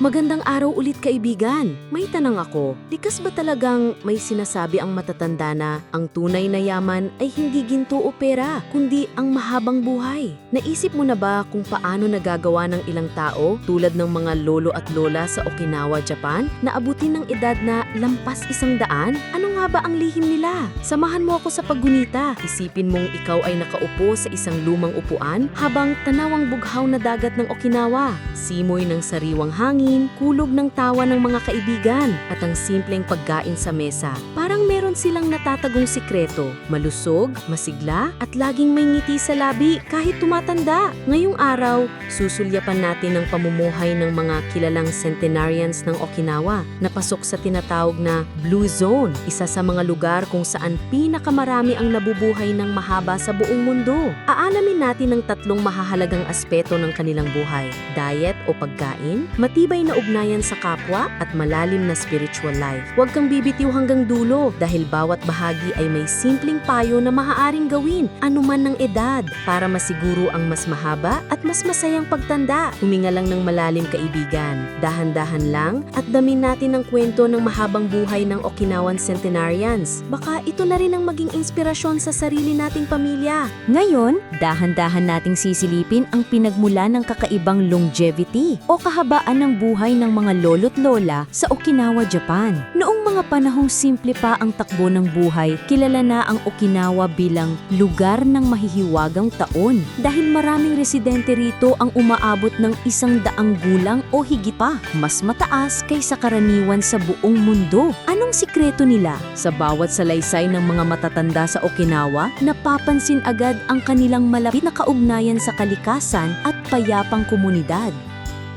Magandang araw ulit kaibigan. May tanong ako, likas ba talagang may sinasabi ang matatanda na ang tunay na yaman ay hindi ginto o pera, kundi ang mahabang buhay? Naisip mo na ba kung paano nagagawa ng ilang tao tulad ng mga lolo at lola sa Okinawa, Japan na abutin ng edad na lampas 100? Ano nga ba ang lihim nila? Samahan mo ako sa paggunita. Isipin mong ikaw ay nakaupo sa isang lumang upuan habang tanawang bughaw na dagat ng Okinawa, simoy ng sariwang hangin, kulog ng tawa ng mga kaibigan, at ang simpleng pagkain sa mesa. Parang meron silang natatagong sikreto, malusog, masigla, at laging may ngiti sa labi kahit tumatanda. Ngayong araw, susulyapan natin ang pamumuhay ng mga kilalang centenarians ng Okinawa na pasok sa tinatawag na Blue Zone, isa sa mga lugar kung saan pinakamarami ang nabubuhay ng mahaba sa buong mundo. Aalamin natin ang tatlong mahahalagang aspeto ng kanilang buhay: diet o pagkain, matibay na ugnayan sa kapwa, at malalim na spiritual life. Huwag kang bibitiw hanggang dulo dahil bawat bahagi ay may simpleng payo na maaaring gawin anuman ng edad para masiguro ang mas mahaba at mas masayang pagtanda. Huminga lang ng malalim kaibigan. Dahan-dahan lang at damin natin ang kwento ng mahabang buhay ng Okinawan centenarians. Baka ito na rin ang maging inspirasyon sa sarili nating pamilya. Ngayon, dahan-dahan nating sisilipin ang pinagmula ng kakaibang longevity o kahabaan ng buhay ng mga lolo't lola sa Okinawa, Japan. Noong mga panahong simple pa ang takbo ng buhay, kilala na ang Okinawa bilang lugar ng mahihiwagang taon dahil maraming residente rito ang umaabot ng 100 gulang o higit pa, mas mataas kaysa karaniwan sa buong mundo. Anong sikreto nila? Sa bawat salaysay ng mga matatanda sa Okinawa, napapansin agad ang kanilang malapit na kaugnayan sa kalikasan at payapang komunidad.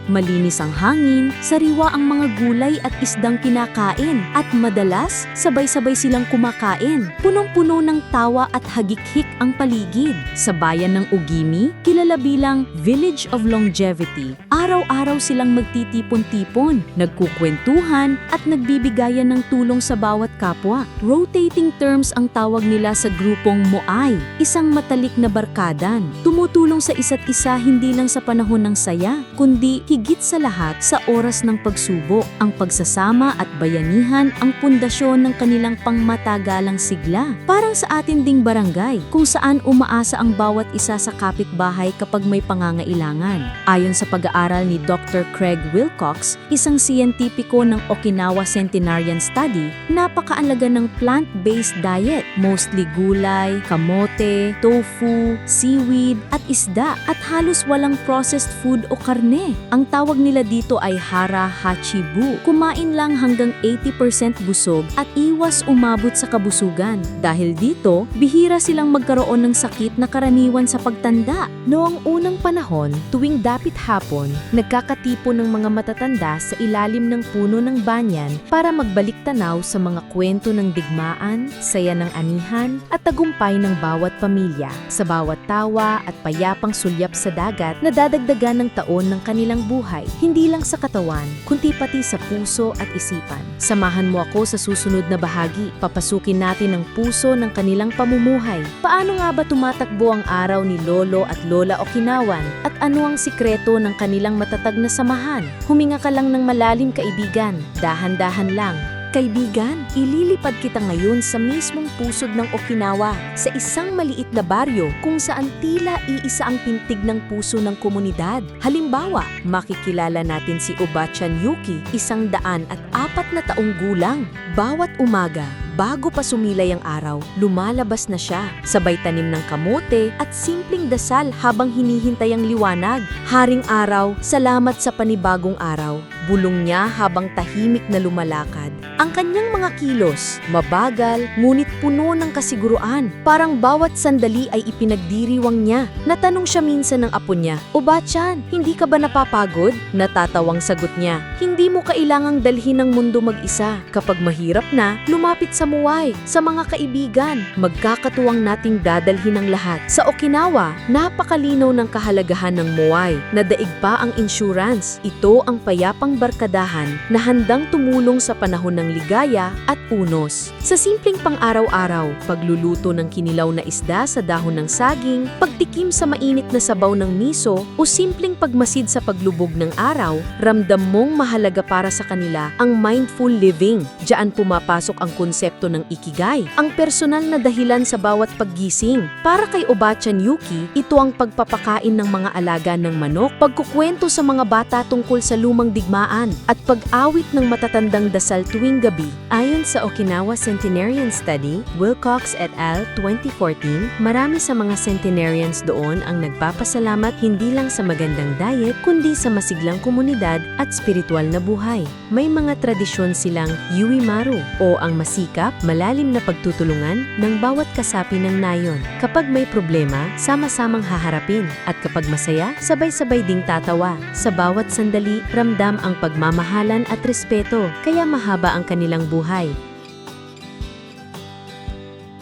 Malinis ang hangin, sariwa ang mga gulay at isdang kinakain, at madalas sabay-sabay silang kumakain. Punong-puno ng tawa at hagik-hik ang paligid. Sa bayan ng Ogimi, kilala bilang Village of Longevity, araw-araw silang magtitipon-tipon, nagkukwentuhan at nagbibigayan ng tulong sa bawat kapwa. Rotating terms ang tawag nila sa grupong Moai, isang matalik na barkadan. Tumutulong sa isa't isa hindi lang sa panahon ng saya, kundi higit sa lahat sa oras ng pagsubok. Ang pagsasama at bayanihan ang pundasyon ng kanilang pangmatagalang sigla. Parang sa atin ding barangay, kung saan umaasa ang bawat isa sa kapitbahay kapag may pangangailangan. Ayon sa pag-aaral ni Dr. Craig Wilcox, isang siyentipiko ng Okinawa Centenarian Study, napakaalaga ng plant-based diet, mostly gulay, kamote, tofu, seaweed, at isda, at halos walang processed food o karne. Ang tawag nila dito ay hara hachibu. Kumain lang hanggang 80% busog at iwas umabot sa kabusugan. Dahil dito, bihira silang magkaroon ng sakit na karaniwan sa pagtanda. Noong unang panahon, tuwing dapit hapon, nagkakatipon ng mga matatanda sa ilalim ng puno ng banyan para magbalik tanaw sa mga kwento ng digmaan, saya ng anihan, at tagumpay ng bawat pamilya. Sa bawat tawa at payapang sulyap sa dagat, nadadagdagan ng taon ng kanilang buhay, hindi lang sa katawan, kundi pati sa puso at isipan. Samahan mo ako sa susunod na bahagi. Papasukin natin ang puso ng kanilang pamumuhay. Paano nga ba tumatakbo ang araw ni Lolo at Lola Okinawan? At ano ang sikreto ng kanilang matatag na samahan? Huminga ka lang ng malalim kaibigan. Dahan-dahan lang. Kaibigan, ililipad kita ngayon sa mismong pusod ng Okinawa, sa isang maliit na baryo kung saan tila iisa ang pintig ng puso ng komunidad. Halimbawa, makikilala natin si Obachan Yuki, 104 na taong gulang. Bawat umaga, bago pa sumilay ang araw, lumalabas na siya, sabay tanim ng kamote at simpleng dasal habang hinihintay ang liwanag. Haring araw, salamat sa panibagong araw. Bulong niya habang tahimik na lumalakad. Ang kanyang mga kilos, mabagal, ngunit puno ng kasiguruan. Parang bawat sandali ay ipinagdiriwang niya. Natanong siya minsan ng apo niya, "Obachan, hindi ka ba napapagod?" Natatawang sagot niya, "Hindi mo kailangang dalhin ang mundo mag-isa. Kapag mahirap na, lumapit sa muway, sa mga kaibigan. Magkakatuwang nating dadalhin ang lahat." Sa Okinawa, napakalinaw ng kahalagahan ng muway. Nadaig pa ang insurance. Ito ang payapang barkadahan na handang tumulong sa panahon ng ng ligaya at unos. Sa simpleng pang-araw-araw, pagluluto ng kinilaw na isda sa dahon ng saging, pagtikim sa mainit na sabaw ng miso, o simpleng pagmasid sa paglubog ng araw, ramdam mong mahalaga para sa kanila ang mindful living. Diyan pumapasok ang konsepto ng Ikigai, ang personal na dahilan sa bawat paggising. Para kay Obachan Yuki, ito ang pagpapakain ng mga alaga ng manok, pagkukwento sa mga bata tungkol sa lumang digmaan, at pag-awit ng matatandang dasal tuwing gabi. Ayon sa Okinawa Centenarian Study, Wilcox et al. 2014, marami sa mga centenarians doon ang nagpapasalamat hindi lang sa magandang diet, kundi sa masiglang komunidad at spiritual na buhay. May mga tradisyon silang Yuimaru o ang masikap, malalim na pagtutulungan ng bawat kasapi ng nayon. Kapag may problema, sama-samang haharapin, at kapag masaya, sabay-sabay ding tatawa. Sa bawat sandali, ramdam ang pagmamahalan at respeto, kaya mahaba ang kanilang buhay.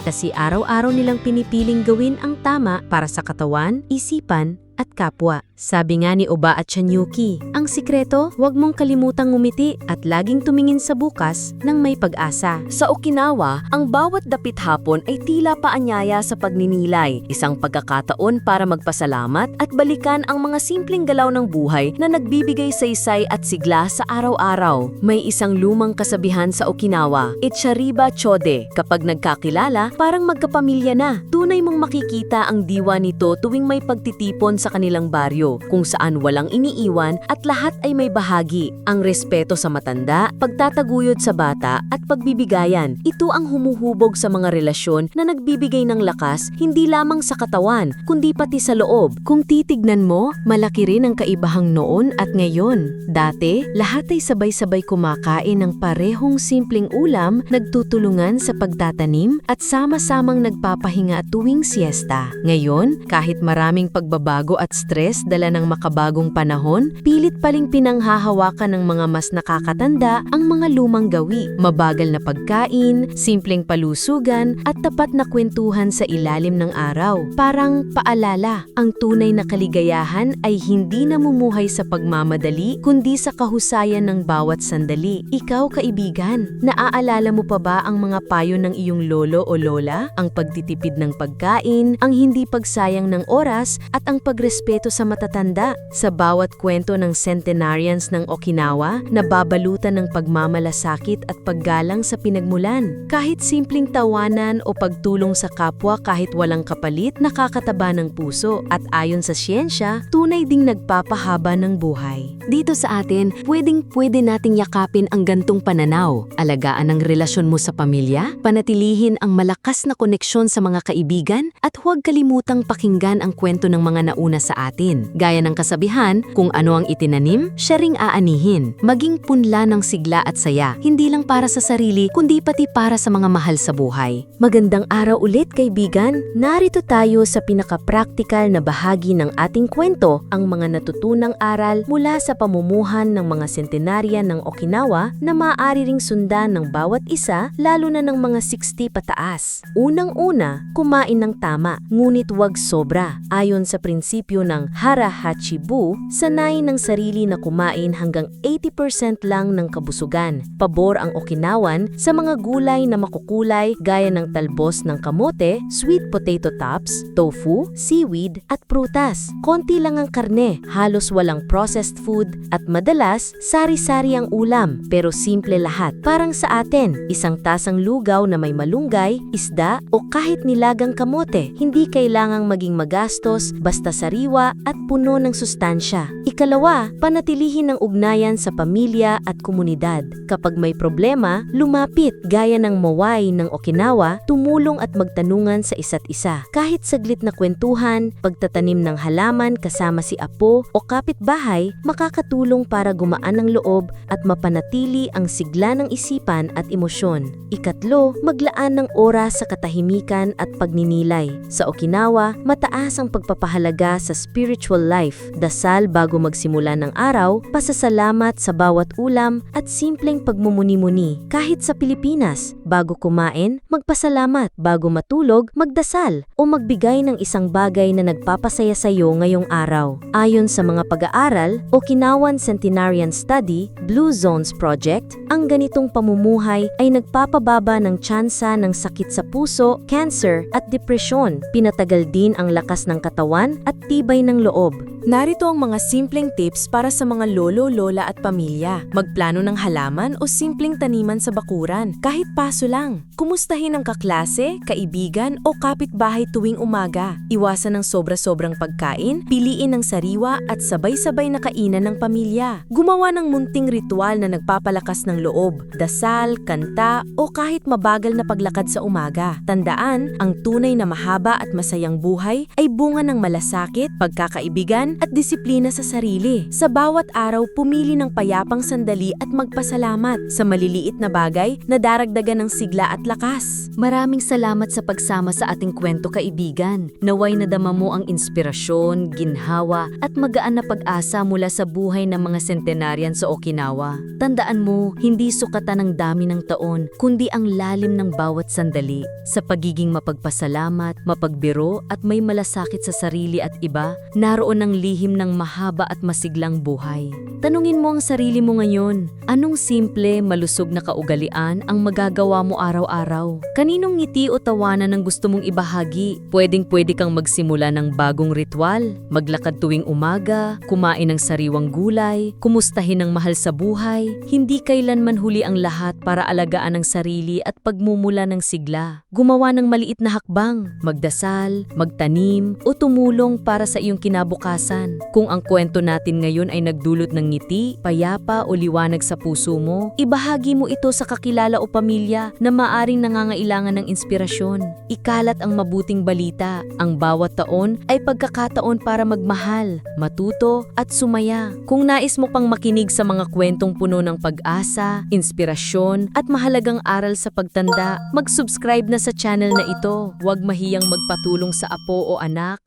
Kasi araw-araw nilang pinipiling gawin ang tama para sa katawan, isipan, at kapwa. Sabi nga ni Obachan Yuki, ang sikreto, huwag mong kalimutang ngumiti at laging tumingin sa bukas ng may pag-asa. Sa Okinawa, ang bawat dapit hapon ay tila paanyaya sa pagninilay, isang pagkakataon para magpasalamat at balikan ang mga simpleng galaw ng buhay na nagbibigay saysay at sigla sa araw-araw. May isang lumang kasabihan sa Okinawa, Ichariba Chode, kapag nagkakilala, parang magkapamilya na. Tunay mong makikita ang diwa nito tuwing may pagtitipon sa kanilang baryo, kung saan walang iniiwan at lahat ay may bahagi. Ang respeto sa matanda, pagtataguyod sa bata at pagbibigayan, ito ang humuhubog sa mga relasyon na nagbibigay ng lakas hindi lamang sa katawan, kundi pati sa loob. Kung titignan mo, malaki rin ang kaibahang noon at ngayon. Dati, lahat ay sabay-sabay kumakain ng parehong simpleng ulam, nagtutulungan sa pagtatanim at sama-samang nagpapahinga tuwing siesta. Ngayon, kahit maraming pagbabago at stress dala ng makabagong panahon, pilit paling pinanghahawakan ng mga mas nakakatanda ang mga lumang gawi. Mabagal na pagkain, simpleng palusugan, at tapat na kwentuhan sa ilalim ng araw. Parang paalala, ang tunay na kaligayahan ay hindi namumuhay sa pagmamadali, kundi sa kahusayan ng bawat sandali. Ikaw, kaibigan, naaalala mo pa ba ang mga payo ng iyong lolo o lola? Ang pagtitipid ng pagkain, ang hindi pagsayang ng oras, at ang pagrespeto sa matatanda. Sa bawat kwento ng centenarians ng Okinawa, nababalutan ng pagmamalasakit at paggalang sa pinagmulan. Kahit simpleng tawanan o pagtulong sa kapwa kahit walang kapalit, nakakataba ng puso at ayon sa siyensya, tunay ding nagpapahaba ng buhay. Dito sa atin, pwede nating yakapin ang gantong pananaw. Alagaan ang relasyon mo sa pamilya, panatilihin ang malakas na koneksyon sa mga kaibigan, at huwag kalimutang pakinggan ang kwento ng mga nauna sa atin. Gaya ng kasabihan, kung ano ang itinanim, siya ring aanihin. Maging punla ng sigla at saya, hindi lang para sa sarili, kundi pati para sa mga mahal sa buhay. Magandang araw ulit, kaibigan. Narito tayo sa pinaka-practical na bahagi ng ating kwento, ang mga natutunang aral mula sa pamumuhan ng mga centenarian ng Okinawa na maaari ring sundan ng bawat isa, lalo na ng mga 60 pataas. Unang-una, kumain ng tama, ngunit huwag sobra. Ayon sa prinsipyo ng Hara Hachibu, sanayin ng sarili na kumain hanggang 80% lang ng kabusugan. Pabor ang Okinawan sa mga gulay na makukulay gaya ng talbos ng kamote, sweet potato tops, tofu, seaweed, at prutas. Konti lang ang karne, halos walang processed food, at madalas, sari-sari ang ulam, pero simple lahat. Parang sa atin, isang tasang lugaw na may malunggay, isda, o kahit nilagang kamote. Hindi kailangang maging magastos, basta sariwa at puno ng sustansya. Ikalawa, panatilihin ang ugnayan sa pamilya at komunidad. Kapag may problema, lumapit gaya ng mawai ng Okinawa, tumulong at magtanungan sa isa't isa. Kahit saglit na kwentuhan, pagtatanim ng halaman kasama si apo o kapitbahay, makakatulong para gumaan ang loob at mapanatili ang sigla ng isipan at emosyon. Ikatlo, maglaan ng oras sa katahimikan at pagninilay. Sa Okinawa, mataas ang pagpapahalaga sa spiritual life, dasal bago magsimula ng araw, pasasalamat sa bawat ulam at simpleng pagmumuni-muni. Kahit sa Pilipinas, bago kumain, magpasalamat, bago matulog, magdasal, o magbigay ng isang bagay na nagpapasaya sa iyo ngayong araw. Ayon sa mga pag-aaral, Okinawan Centenarian Study, Blue Zones Project, ang ganitong pamumuhay ay nagpapababa ng tsansa ng sakit sa puso, cancer at depresyon. Pinatagal din ang lakas ng katawan at tibay ng loob. Narito ang mga simpleng tips para sa mga lolo, lola at pamilya. Magplano ng halaman o simpleng taniman sa bakuran, kahit paso lang. Kumustahin ang kaklase, kaibigan o kapitbahay tuwing umaga. Iwasan ng sobra-sobrang pagkain, piliin ng sariwa at sabay-sabay na kainan ng pamilya. Gumawa ng munting ritual na nagpapalakas ng loob, dasal, kanta o kahit mabagal na paglakad sa umaga. Tandaan, ang tunay na mahaba at masayang buhay ay bunga ng malasakit, pagkakaibigan at disiplina sa sarili. Sa bawat araw, pumili ng payapang sandali at magpasalamat sa maliliit na bagay na daragdagan ng sigla at lakas. Maraming salamat sa pagsama sa ating kwento, kaibigan. Naway nadama mo ang inspirasyon, ginhawa at magaan na pag-asa mula sa buhay ng mga centenarian sa Okinawa. Tandaan mo, hindi sukatan ng dami ng taon, kundi ang lalim ng bawat sandali. Sa pagiging mapagpasalamat, mapagbiro at may malasakit sa sarili at iba, naroon ang lihim ng mahaba at masiglang buhay. Tanungin mo ang sarili mo ngayon, anong simple, malusog na kaugalian ang magagawa mo araw-araw? Kaninong ngiti o tawanan ang gusto mong ibahagi? Pwedeng-pwede kang magsimula ng bagong ritual, maglakad tuwing umaga, kumain ng sariwang gulay, kumustahin ang mahal sa buhay. Hindi kailanman huli ang lahat para alagaan ang sarili at pagmumula ng sigla. Gumawa ng maliit na hakbang, magdasal, magtanim o tumulong para sa iyong kinabukasan. Kung ang kwento natin ngayon ay nagdulot ng ngiti, payapa o liwanag sa puso mo, ibahagi mo ito sa kakilala o pamilya na maaring nangangailangan ng inspirasyon. Ikalat ang mabuting balita. Ang bawat taon ay pagkakataon para magmahal, matuto at sumaya. Kung nais mo pang makinig sa mga kwentong puno ng pag-asa, inspirasyon at mahalagang aral sa pagtanda, mag-subscribe na sa channel na ito. Huwag mahiyang magpatulong sa apo o anak,